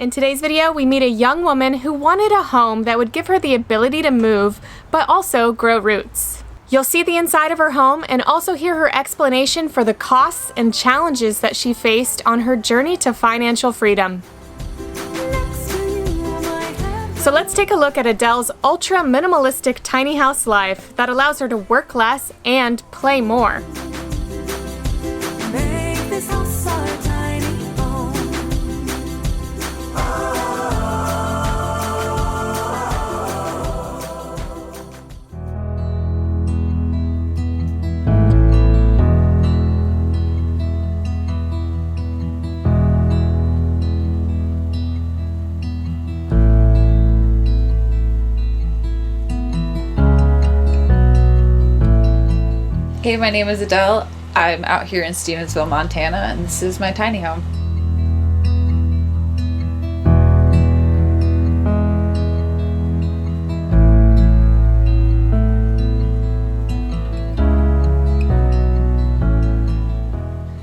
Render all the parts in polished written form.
In today's video, we meet a young woman who wanted a home that would give her the ability to move, but also grow roots. You'll see the inside of her home and also hear her explanation for the costs and challenges that she faced on her journey to financial freedom. So let's take a look at Adelle's ultra minimalistic tiny house life that allows her to work less and play more. Hey, my name is Adele. I'm out here in Stevensville, Montana, and this is my tiny home.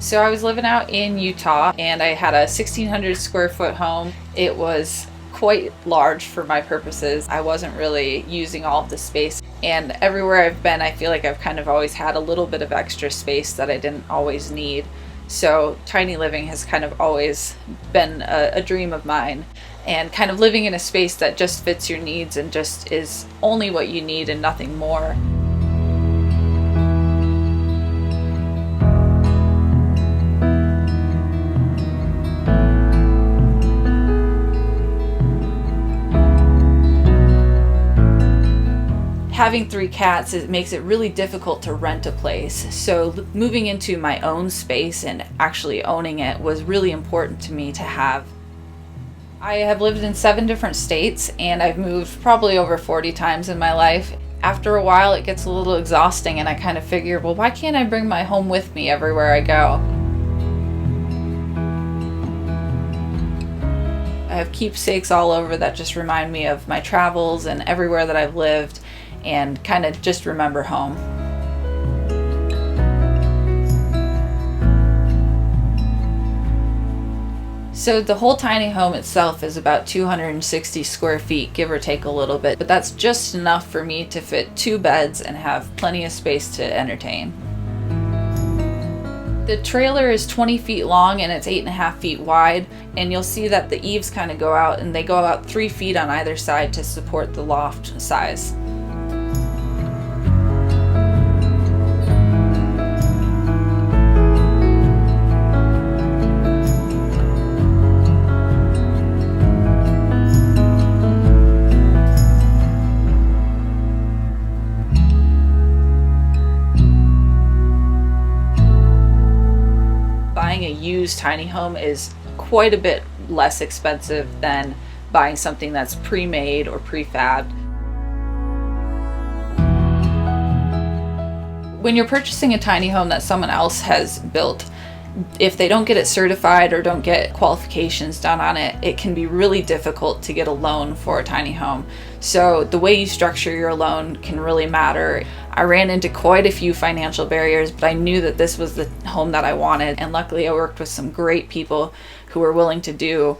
So I was living out in Utah and I had a 1,600 square foot home. It was quite large for my purposes. I wasn't really using all of the space, and everywhere I've been I feel like I've kind of always had a little bit of extra space that I didn't always need. So tiny living has kind of always been a dream of mine, and kind of living in a space that just fits your needs and just is only what you need and nothing more. Having 3 cats, it makes it really difficult to rent a place. So moving into my own space and actually owning it was really important to me to have. I have lived in 7 different states and I've moved probably over 40 times in my life. After a while it gets a little exhausting and I kind of figure, well, why can't I bring my home with me everywhere I go? I have keepsakes all over that just remind me of my travels and everywhere that I've lived, and kind of just remember home. So the whole tiny home itself is about 260 square feet, give or take a little bit, but that's just enough for me to fit 2 beds and have plenty of space to entertain. The trailer is 20 feet long and it's 8.5 feet wide, and you'll see that the eaves kind of go out, and they go out 3 feet on either side to support the loft size. Buying a used tiny home is quite a bit less expensive than buying something that's pre-made or prefabbed. When you're purchasing a tiny home that someone else has built, if they don't get it certified or don't get qualifications done on it, it can be really difficult to get a loan for a tiny home. So the way you structure your loan can really matter. I ran into quite a few financial barriers, but I knew that this was the home that I wanted, and luckily I worked with some great people who were willing to do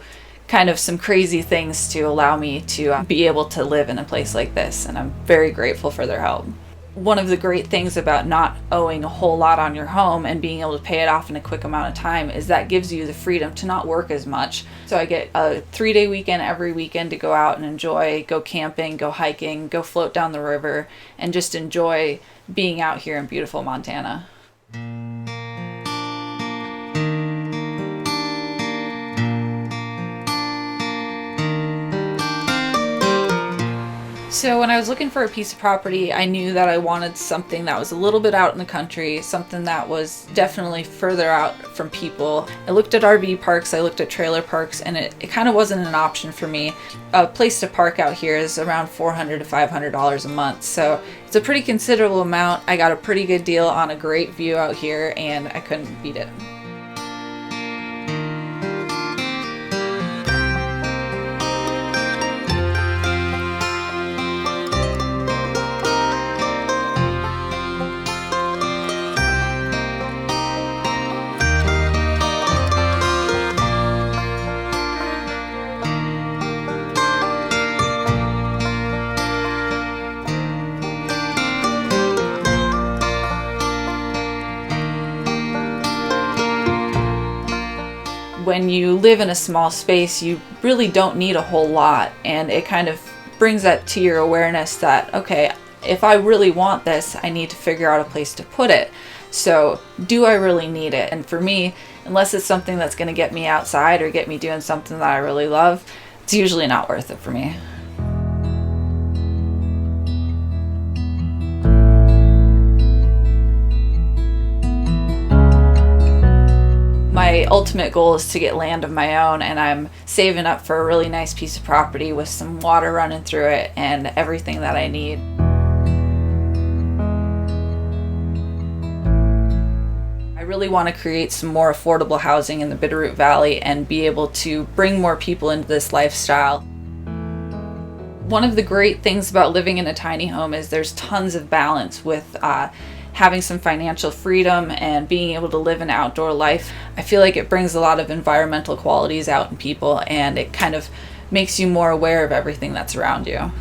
kind of some crazy things to allow me to be able to live in a place like this, and I'm very grateful for their help. One of the great things about not owing a whole lot on your home and being able to pay it off in a quick amount of time is that gives you the freedom to not work as much. So I get a 3-day weekend every weekend to go out and enjoy, go camping, go hiking, go float down the river, and just enjoy being out here in beautiful Montana. So when I was looking for a piece of property, I knew that I wanted something that was a little bit out in the country, something that was definitely further out from people. I looked at RV parks, I looked at trailer parks, and it kind of wasn't an option for me. A place to park out here is around $400 to $500 a month, so it's a pretty considerable amount. I got a pretty good deal on a great view out here, and I couldn't beat it. when you live in a small space, you really don't need a whole lot, and it kind of brings that to your awareness that, okay, if I really want this, I need to figure out a place to put it. So do I really need it? And for me, unless it's something that's going to get me outside or get me doing something that I really love, it's usually not worth it for me. My ultimate goal is to get land of my own, and I'm saving up for a really nice piece of property with some water running through it and everything that I need. I really want to create some more affordable housing in the Bitterroot Valley and be able to bring more people into this lifestyle. One of the great things about living in a tiny home is there's tons of balance with having some financial freedom and being able to live an outdoor life. I feel like it brings a lot of environmental qualities out in people, and it kind of makes you more aware of everything that's around you.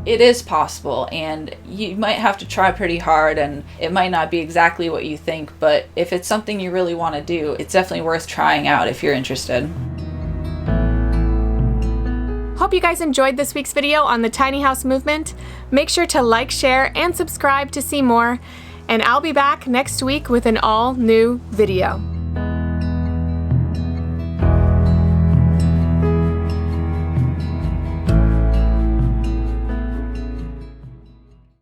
It is possible, and you might have to try pretty hard, and it might not be exactly what you think, but if it's something you really want to do, it's definitely worth trying out if you're interested. Hope you guys enjoyed this week's video on the tiny house movement. Make sure to like, share, and subscribe to see more. And I'll be back next week with an all new video.